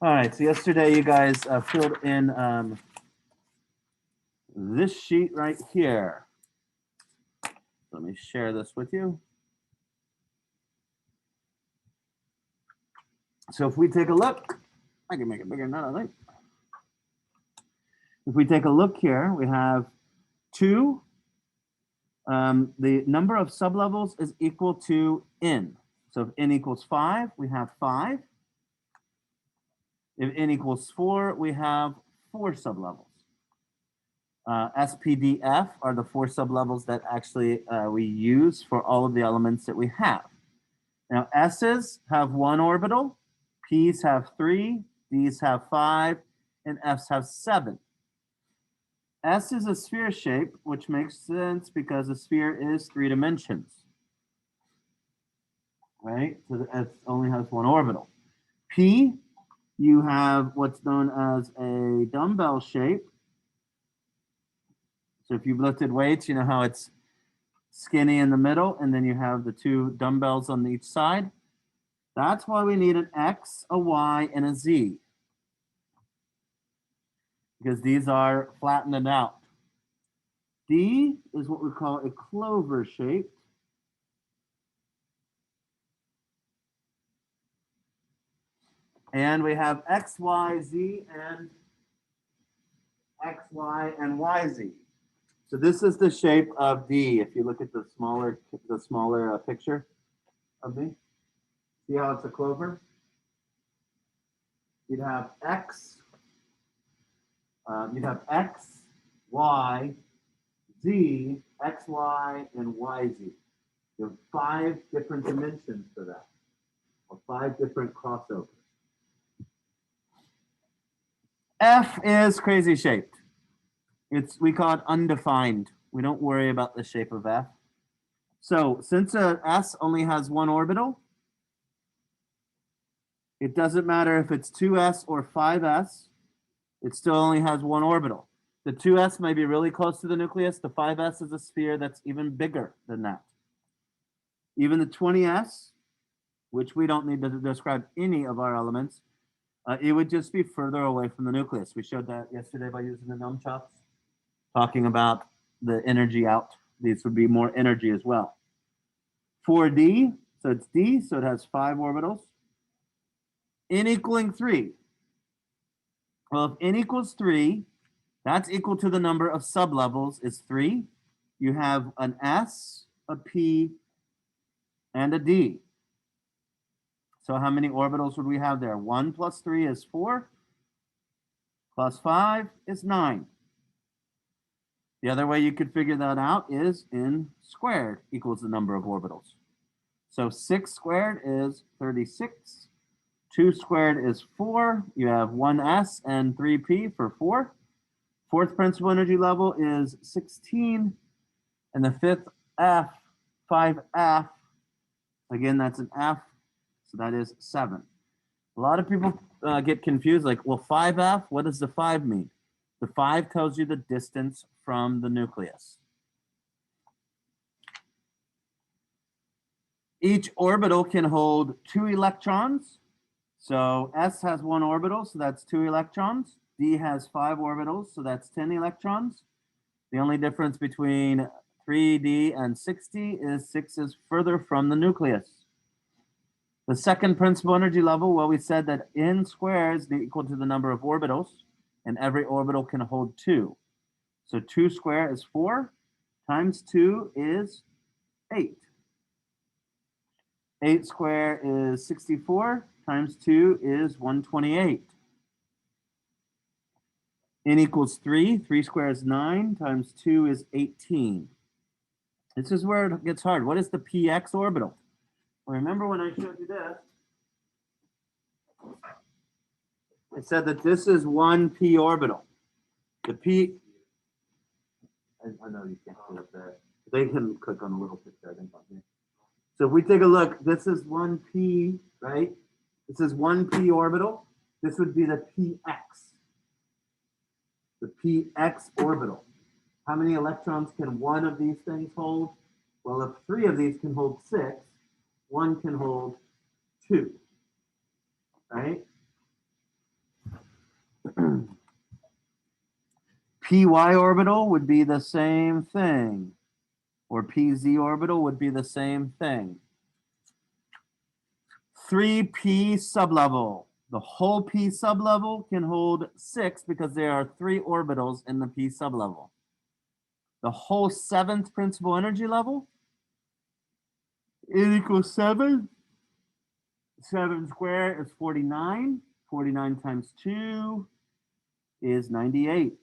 All right, so yesterday you guys filled in this sheet right here. Let me share this with you. So if we take a look, I can make it bigger now, I think. If we take a look here, we have 2. The number of sublevels is equal to n. So if n equals 5, we have 5. If n equals 4, we have 4 sublevels. SPDF are the 4 sublevels that actually we use for all of the elements that we have. Now, S's have 1 orbital, P's have 3, D's have 5, and F's have 7. S is a sphere shape, which makes sense because a sphere is 3 dimensions, right? So S only has 1 orbital. P, you have what's known as a dumbbell shape. So if you've lifted weights, you know how it's skinny in the middle, and then you have the 2 dumbbells on each side. That's why we need an X, a Y, and a Z, because these are flattened out. D is what we call a clover shape. And we have X, Y, Z, and X, Y, and YZ. So this is the shape of D. If you look at the smaller picture of D, see how it's a clover? You'd have X, Y, Z, X, Y, and YZ. You have 5 different dimensions for that, or 5 different crossovers. F is crazy shaped. We call it undefined. We don't worry about the shape of F. So since a S only has 1 orbital, it doesn't matter if it's 2s or 5s, it still only has 1 orbital. The 2s may be really close to the nucleus. The 5s is a sphere that's even bigger than that. Even the 20s, which we don't need to describe any of our elements, it would just be further away from the nucleus. We showed that yesterday by using the nunchucks, talking about the energy out. These would be more energy as well. 4D, so it's D, so it has 5 orbitals. N equaling 3. Well, if n equals 3, that's equal to the number of sublevels is 3. You have an S, a P, and a D. So how many orbitals would we have there? 1 plus 3 is 4, plus 5 is 9. The other way you could figure that out is n squared equals the number of orbitals. So 6 squared is 36. 2 squared is 4. You have 1s and 3p for 4. 4th principal energy level is 16. And the 5th F, 5F, again, that's an F, so that is 7. A lot of people get confused, like, well, 5F, what does the 5 mean? The 5 tells you the distance from the nucleus. Each orbital can hold 2 electrons. So S has 1 orbital, so that's 2 electrons. D has 5 orbitals, so that's 10 electrons. The only difference between 3D and 6D is 6 is further from the nucleus. The 2nd principal energy level, well, we said that n squared is equal to the number of orbitals, and every orbital can hold 2. So 2 squared is 4, times 2 is 8. 8 squared is 64, times 2 is 128. N equals 3. 3 squared is 9, times 2 is 18. This is where it gets hard. What is the px orbital? Well, remember when I showed you this? I said that this is 1 p orbital. The p, I know you can't see it there. They can click on the little picture, I think, on here. So if we take a look, this is 1p, right? This is 1p orbital. This would be the px. The px orbital. How many electrons can one of these things hold? Well, if 3 of these can hold 6, 1 can hold 2, right? py orbital would be the same thing, or pz orbital would be the same thing. 3p sublevel. The whole p sublevel can hold 6 because there are 3 orbitals in the p sublevel. The whole 7th principal energy level, it equals 7. 7 squared is 49. 49 times 2 is 98.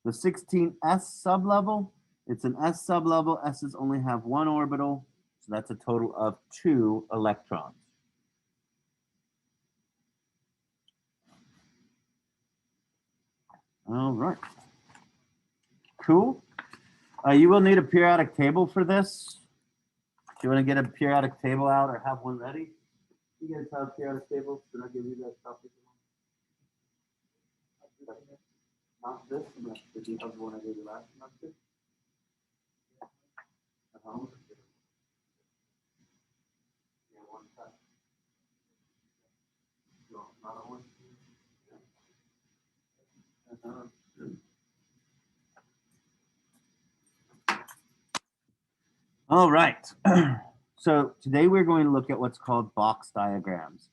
The 16s sublevel, it's an s sublevel. S's only have 1 orbital, so that's a total of 2 electrons. All right. Cool. You will need a periodic table for this. If you want to get a periodic table out or have one ready, you guys have periodic tables. Did I give you that copy? Not this semester. Did you have the one I gave you last semester? At home? Yeah, one time. No, not one. All right. So today we're going to look at what's called box diagrams.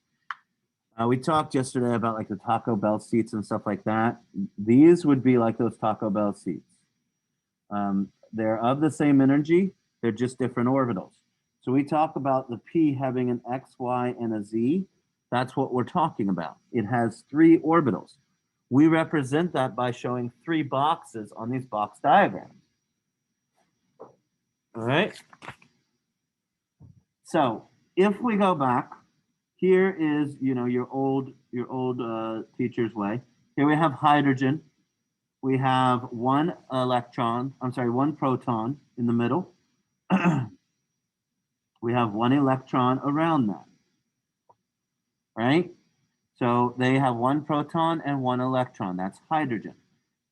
We talked yesterday about like the Taco Bell seats and stuff like that. These would be like those Taco Bell seats. They're of the same energy. They're just different orbitals. So we talk about the P having an X, Y, and a Z. That's what we're talking about. It has 3 orbitals. We represent that by showing 3 boxes on these box diagrams. All right. So if we go back, here is, your old teacher's way. Here we have hydrogen. We have 1 electron, 1 proton in the middle. We have 1 electron around that, right? So they have 1 proton and 1 electron. That's hydrogen.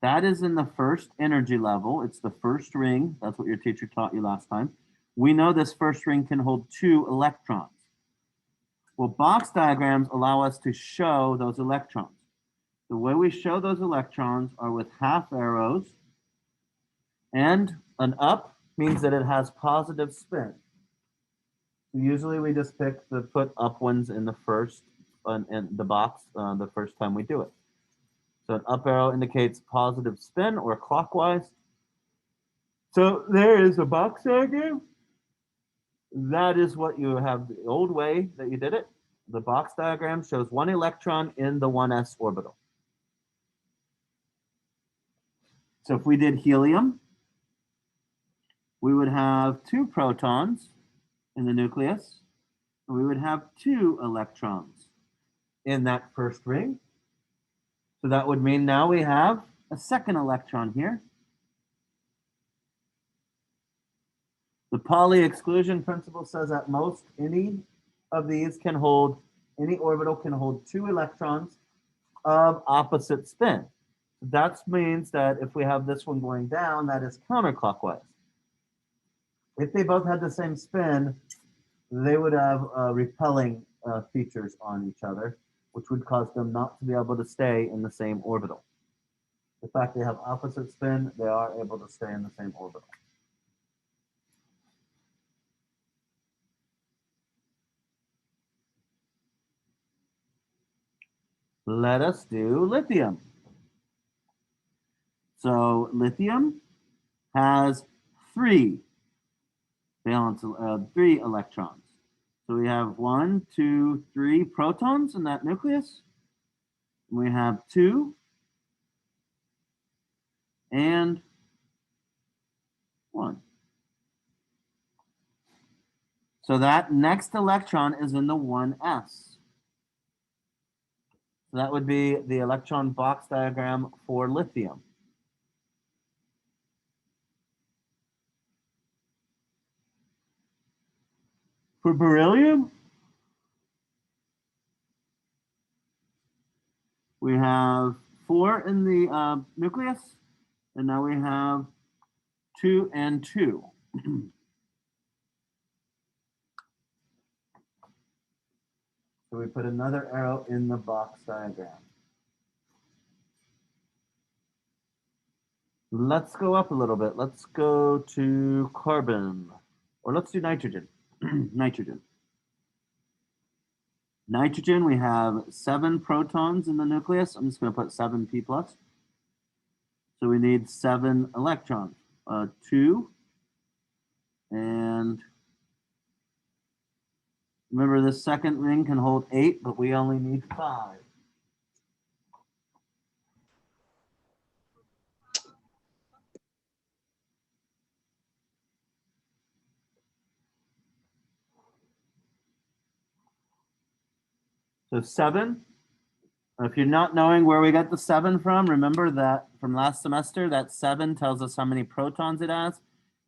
That is in the first energy level. It's the first ring. That's what your teacher taught you last time. We know this first ring can hold 2 electrons. Well, box diagrams allow us to show those electrons. The way we show those electrons are with half arrows, and an up means that it has positive spin. Usually we just put up ones in the first, in the box the first time we do it. So an up arrow indicates positive spin or clockwise. So there is a box diagram. That is what you have the old way that you did it. The box diagram shows 1 electron in the 1s orbital. So if we did helium, we would have 2 protons in the nucleus, and we would have 2 electrons in that first ring. So that would mean now we have a second electron here. The Pauli exclusion principle says at most any of these any orbital can hold 2 electrons of opposite spin. That means that if we have this one going down, that is counterclockwise. If they both had the same spin, they would have repelling features on each other, which would cause them not to be able to stay in the same orbital. The fact they have opposite spin, they are able to stay in the same orbital. Let us do lithium. So lithium has 3 valence, 3 electrons. So we have 1, 2, 3 protons in that nucleus. We have 2 and 1. So that next electron is in the 1s. So that would be the electron box diagram for lithium. For beryllium, we have 4 in the nucleus, and now we have 2 and 2. So we put another arrow in the box diagram. Let's go up a little bit. Let's go to carbon, or let's do nitrogen. Nitrogen. Nitrogen, we have 7 protons in the nucleus. I'm just going to put 7p plus. So we need 7 electrons. 2. And remember, this second ring can hold 8, but we only need 5. So 7. If you're not knowing where we got the 7 from, remember that from last semester, that 7 tells us how many protons it has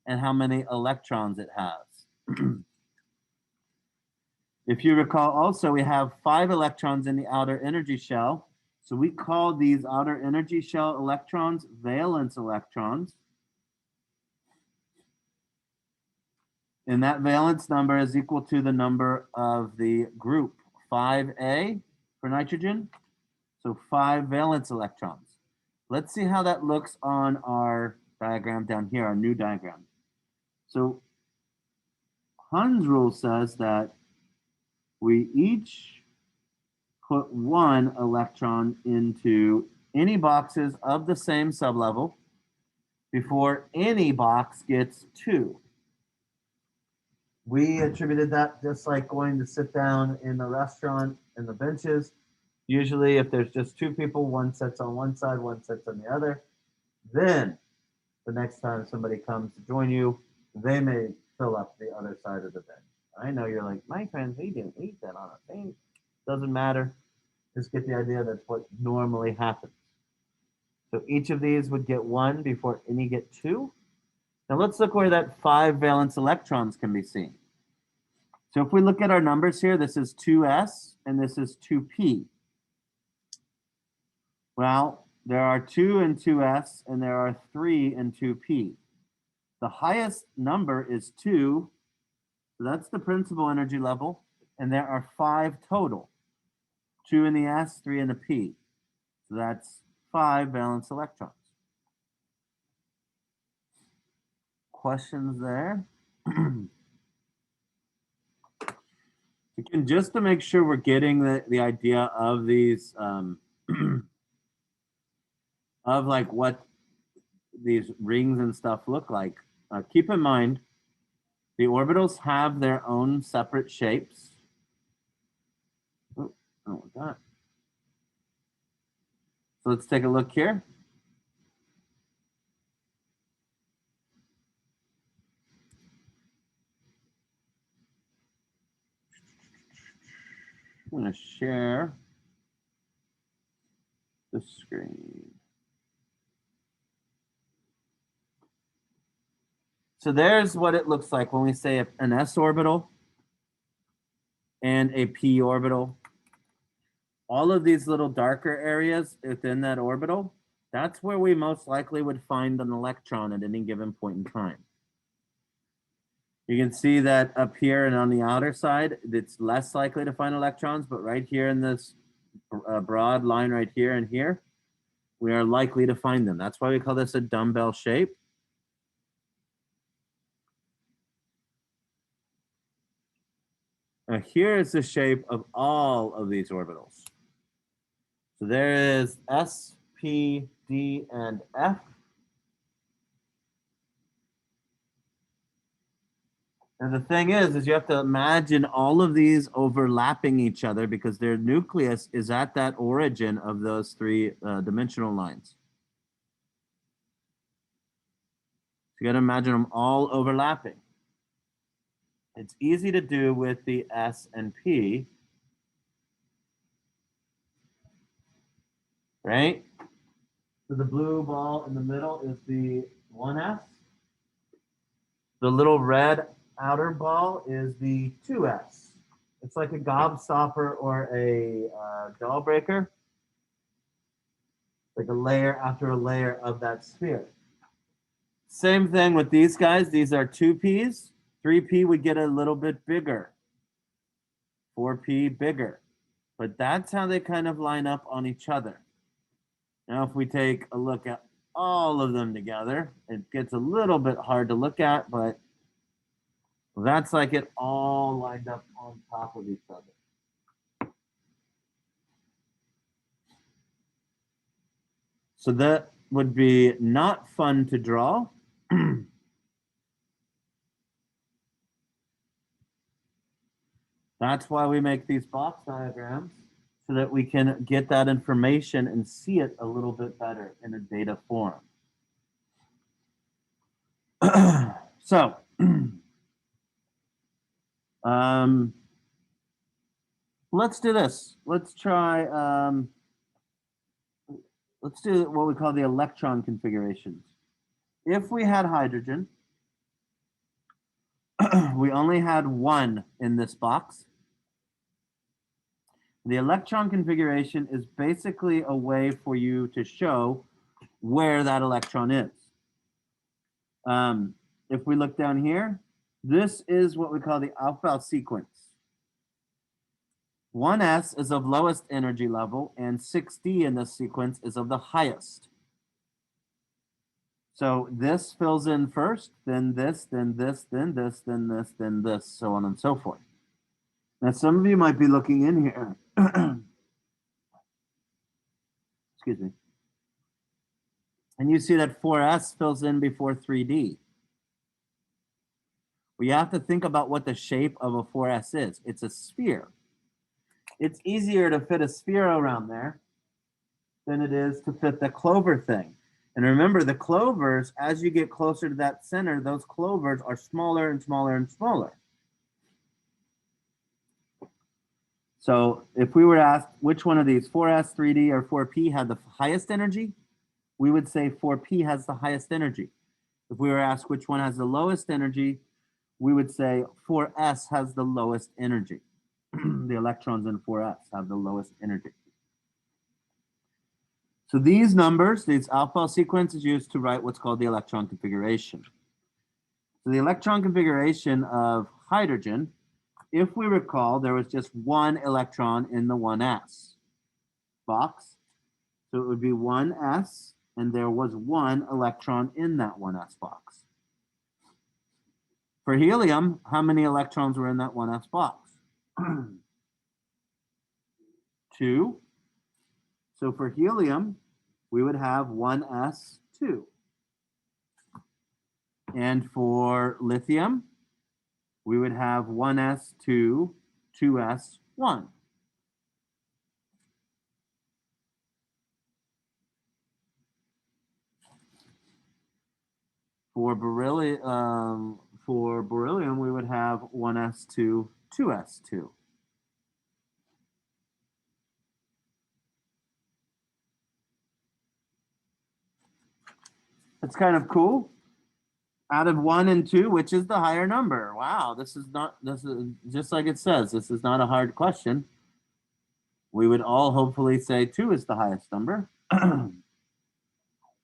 and how many electrons it has. If you recall also, we have 5 electrons in the outer energy shell. So we call these outer energy shell electrons valence electrons. And that valence number is equal to the number of the group 5A for nitrogen. So 5 valence electrons. Let's see how that looks on our diagram down here, our new diagram. So Hund's rule says that we each put 1 electron into any boxes of the same sublevel before any box gets 2. We attributed that just like going to sit down in the restaurant in the benches. Usually if there's just 2 people, one sits on one side, one sits on the other. Then the next time somebody comes to join you, they may fill up the other side of the bench. I know you're like, my friends, we didn't eat that on a thing. Doesn't matter. Just get the idea that's what normally happens. So each of these would get 1 before any get 2. Now let's look where that 5 valence electrons can be seen. So if we look at our numbers here, this is 2s and this is 2p. Well, there are 2 in 2s and there are 3 in 2p. The highest number is 2, so that's the principal energy level, and there are 5 total. 2 in the s, 3 in the p. So that's 5 valence electrons. Questions there? Again, just to make sure we're getting the idea of these, of like what these rings and stuff look like. Keep in mind, the orbitals have their own separate shapes. Oh, that. So let's take a look here. I'm going to share the screen. So there's what it looks like when we say an s orbital and a p orbital. All of these little darker areas within that orbital, that's where we most likely would find an electron at any given point in time. You can see that up here and on the outer side, it's less likely to find electrons, but right here in this broad line right here and here, we are likely to find them. That's why we call this a dumbbell shape. Now here is the shape of all of these orbitals. So there is S, P, D, and F. And the thing is you have to imagine all of these overlapping each other because their nucleus is at that origin of those 3 dimensional lines. So you got to imagine them all overlapping. It's easy to do with the S and P, right? So the blue ball in the middle is the 1s. The little red outer ball is the 2s. It's like a gobstopper or a jawbreaker. Like a layer after a layer of that sphere. Same thing with these guys. These are 2p's. 3p would get a little bit bigger. 4p bigger. But that's how they kind of line up on each other. Now if we take a look at all of them together, it gets a little bit hard to look at, but that's like it all lined up on top of each other. So that would be not fun to draw. That's why we make these box diagrams, so that we can get that information and see it a little bit better in a data form. So, let's do this. Let's try, let's do what we call the electron configurations. If we had hydrogen, we only had one in this box. The electron configuration is basically a way for you to show where that electron is. If we look down here, this is what we call the alpha sequence. 1s is of lowest energy level, and 6d in this sequence is of the highest. So this fills in first, then this, then this, then this, then this, then this, so on and so forth. Now, some of you might be looking in here. Excuse me. And you see that 4s fills in before 3d. Well, you have to think about what the shape of a 4s is. It's a sphere. It's easier to fit a sphere around there than it is to fit the clover thing. And remember, the clovers, as you get closer to that center, those clovers are smaller and smaller and smaller. So if we were asked which one of these, 4s, 3d, or 4p had the highest energy, we would say 4p has the highest energy. If we were asked which one has the lowest energy, we would say 4s has the lowest energy. The electrons in 4s have the lowest energy. So these numbers, these alpha sequence is used to write what's called the electron configuration. So the electron configuration of hydrogen, if we recall, there was just one electron in the 1s box. So it would be 1s, and there was one electron in that 1s box. For helium, how many electrons were in that 1s box? 2. So for helium, we would have 1s2. And for lithium, we would have 1s2, 2s1. For beryllium, we would have 1s2, 2s2. It's kind of cool. Out of 1 and 2, which is the higher number? Wow, this is just like it says, this is not a hard question. We would all hopefully say 2 is the highest number.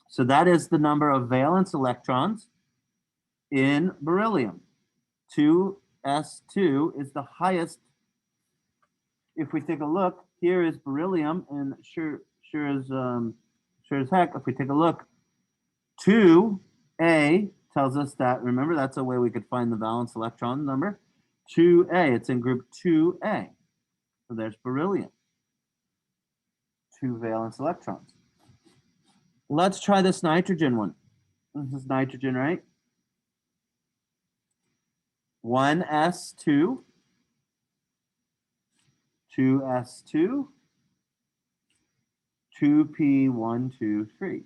So that is the number of valence electrons in beryllium. 2s2 is the highest. If we take a look, here is beryllium, and sure as heck, if we take a look, 2a tells us that, remember, that's a way we could find the valence electron number. 2a, it's in group 2a. So there's beryllium. 2 valence electrons. Let's try this nitrogen one. This is nitrogen, right? 1s2, 2s2, 2p1, 2, 3,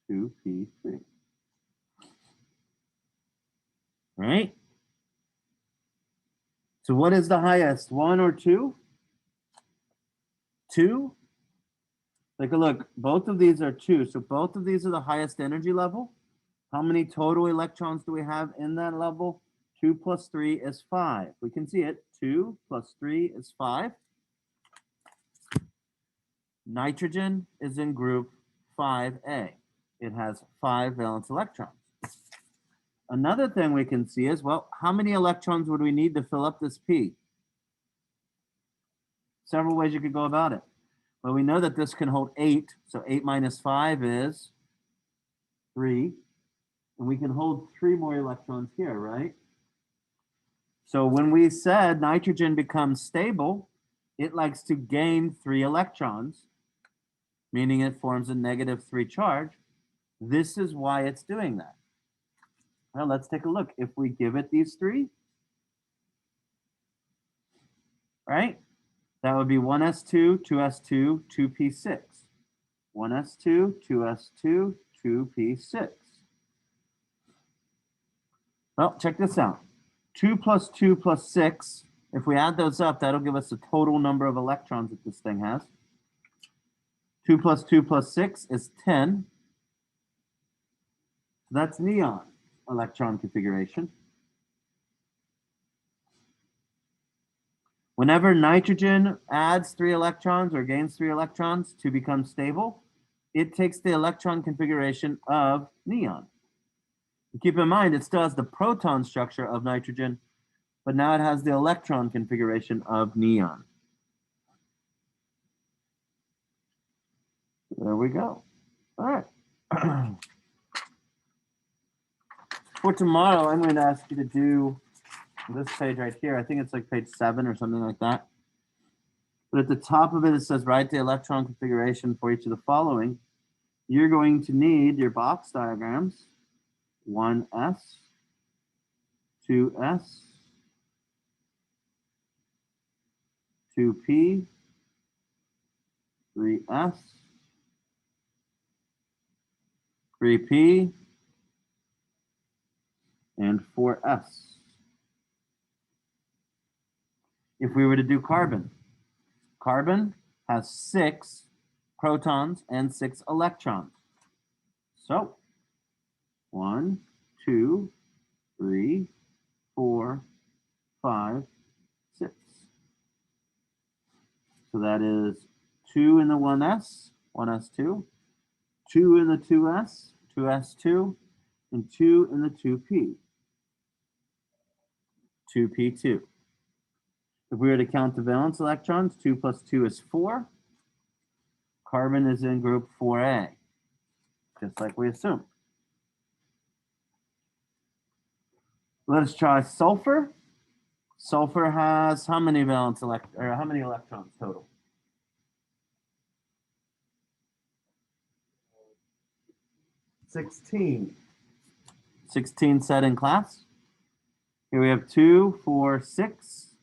2p3. Right? So what is the highest, 1 or 2? 2? Take a look, both of these are 2, so both of these are the highest energy level. How many total electrons do we have in that level? 2 plus 3 is 5. We can see it, 2 plus 3 is 5. Nitrogen is in group 5a. It has 5 valence electrons. Another thing we can see is, well, how many electrons would we need to fill up this P? Several ways you could go about it. Well, we know that this can hold 8, so 8 minus 5 is 3, and we can hold 3 more electrons here, right? So when we said nitrogen becomes stable, it likes to gain 3 electrons, meaning it forms a -3 charge. This is why it's doing that. Well, let's take a look. If we give it these 3, right? That would be 1s2, 2s2, 2p6. 1s2, 2s2, 2p6. Well, check this out. 2 plus 2 plus 6, if we add those up, that'll give us the total number of electrons that this thing has. 2 plus 2 plus 6 is 10. So that's neon electron configuration. Whenever nitrogen adds 3 electrons or gains 3 electrons to become stable, it takes the electron configuration of neon. Keep in mind, it still has the proton structure of nitrogen, but now it has the electron configuration of neon. There we go. All right. For tomorrow, I'm going to ask you to do this page right here. I think it's like page 7 or something like that. But at the top of it, it says write the electron configuration for each of the following. You're going to need your box diagrams. 1s, 2s, 2p, 3s, 3p, and 4s. If we were to do carbon, carbon has 6 protons and 6 electrons. So 1, 2, 3, 4, 5, 6. So that is 2 in the 1s, 1s2, 2 in the 2s, 2s2, and 2 in the 2p, 2p2. If we were to count the valence electrons, 2 plus 2 is 4. Carbon is in group 4a, just like we assumed. Let's try sulfur. Sulfur has how many valence how many electrons total? 16. 16 said in class. Here we have 2, 4, 6,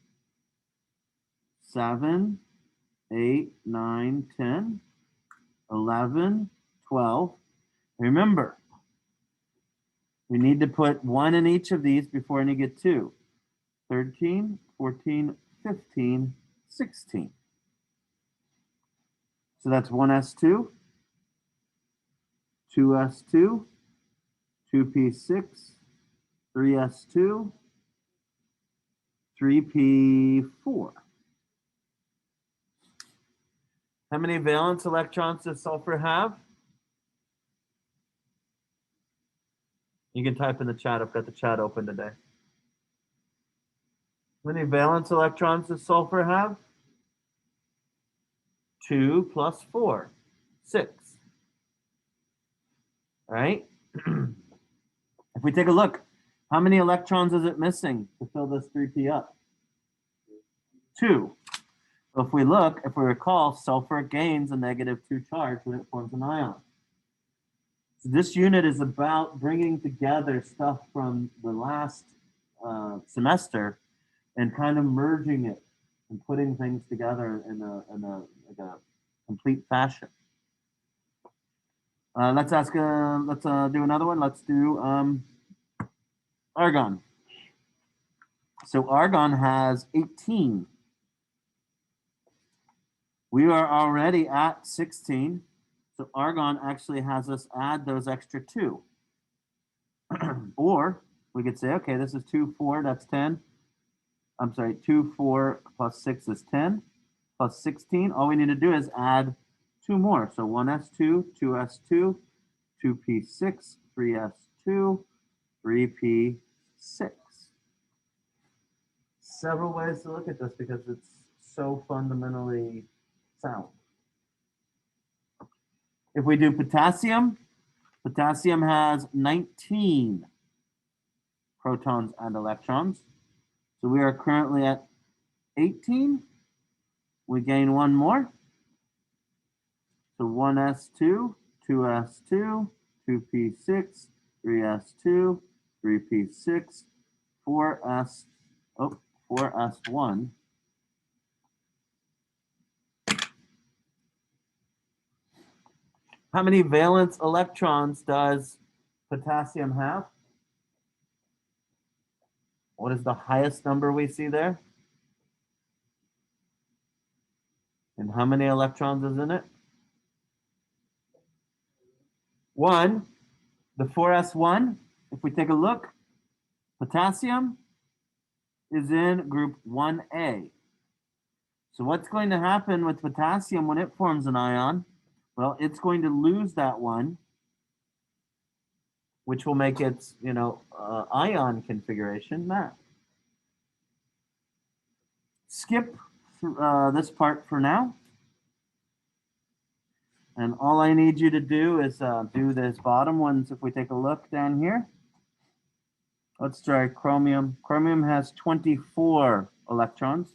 7, 8, 9, 10, 11, 12. Remember, we need to put 1 in each of these before you get 2. 13, 14, 15, 16. So that's 1s2, 2s2, 2p6, 3s2, 3p4. How many valence electrons does sulfur have? You can type in the chat. I've got the chat open today. How many valence electrons does sulfur have? 2 plus 4, 6. Right? If we take a look, how many electrons is it missing to fill this 3p up? 2. So if we look, if we recall, sulfur gains a -2 charge when it forms an ion. So this unit is about bringing together stuff from the last semester and kind of merging it and putting things together in a complete fashion. Let's do another one. Let's do argon. So argon has 18. We are already at 16. So argon actually has us add those extra 2. Or we could say, okay, this is 2, 4, that's 10. I'm sorry, 2, 4 plus 6 is 10. Plus 16, all we need to do is add 2 more. So 1s2, 2s2, 2p6, 3s2, 3p6. Several ways to look at this because it's so fundamentally sound. If we do potassium, Potassium has 19 protons and electrons. So we are currently at 18. We gain one more. So 1s2, 2s2, 2p6, 3s2, 3p6, 4s1. How many valence electrons does potassium have? What is the highest number we see there? And how many electrons is in it? 1. The 4s1, if we take a look, potassium is in group 1a. So what's going to happen with potassium when it forms an ion? Well, it's going to lose that one, which will make its, ion configuration map. Skip this part for now. And all I need you to do is do this bottom ones. If we take a look down here, let's try chromium. Chromium has 24 electrons.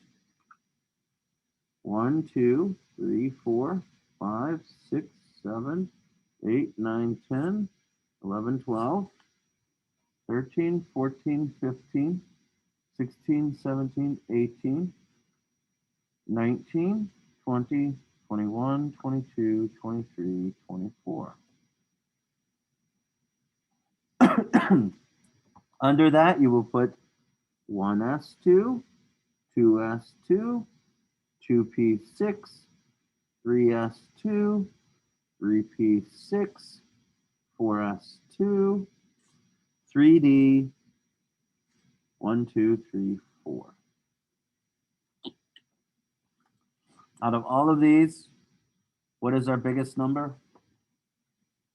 1, 2, 3, 4, 5, 6, 7, 8, 9, 10, 11, 12, 13, 14, 15, 16, 17, 18, 19, 20, 21, 22, 23, 24. Under that, you will put 1s2, 2s2, 2p6, 3s2, 3p6, 4s2, 3d, 1, 2, 3, 4. Out of all of these, what is our biggest number?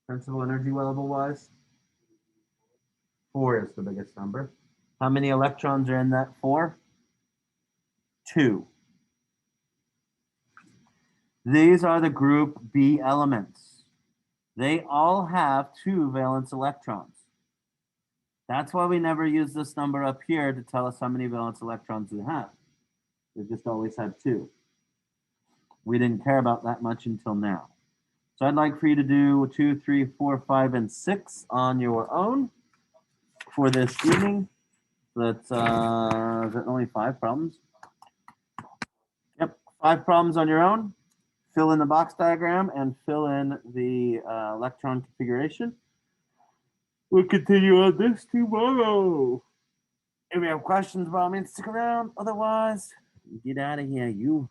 Principal energy level wise? 4 is the biggest number. How many electrons are in that 4? 2. These are the group B elements. They all have 2 valence electrons. That's why we never use this number up here to tell us how many valence electrons they have. They just always had 2. We didn't care about that much until now. So I'd like for you to do 2, 3, 4, 5, and 6 on your own for this evening. That's is it only 5 problems? Yep, 5 problems on your own. Fill in the box diagram and fill in the electron configuration. We'll continue on this tomorrow. If you have questions, by all means, stick around. Otherwise, get out of here, you.